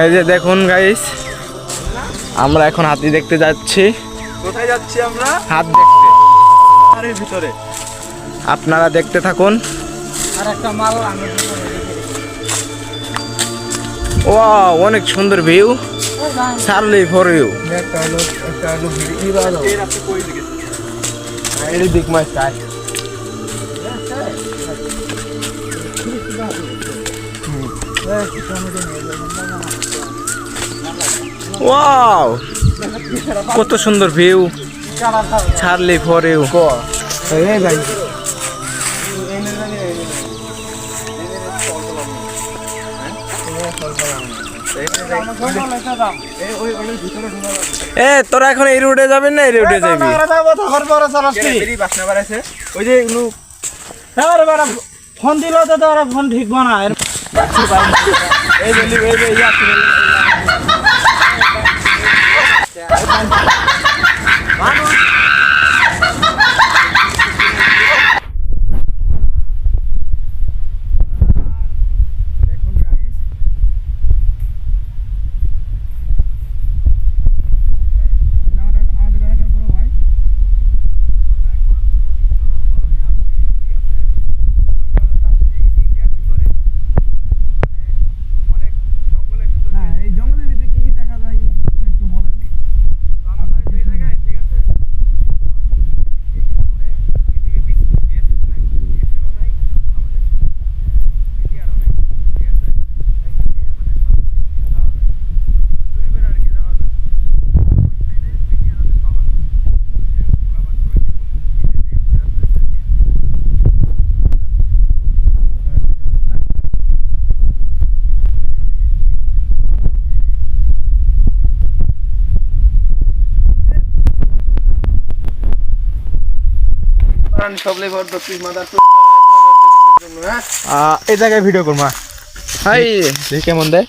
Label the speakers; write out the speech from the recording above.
Speaker 1: এই যে দেখুন গাইস, আমরা এখন হাতি দেখতে যাচ্ছি।
Speaker 2: কোথায় যাচ্ছি আমরা?
Speaker 1: হাত দেখতে।
Speaker 2: আরে ভিতরে
Speaker 1: আপনারা দেখতে থাকুন।
Speaker 3: আর একটা মাল
Speaker 1: ওয়াও, অনেক সুন্দর ভিউ। Surely for you.
Speaker 3: একটা হলো
Speaker 2: এই রাস্তা কই দিকে?
Speaker 1: দিক মাই স্কাই। ওয়াও, কত সুন্দর ভিউ। Surely for you. এ তোরা এখন এই রুটে যাবেন না এই রুটে যাবি?
Speaker 2: ওই যে
Speaker 3: ফোন দিল তো ওরা ফোন ঠিক বানা
Speaker 1: এই জায়গায় ভিডিও করমা। হাই, কেমন দেয়?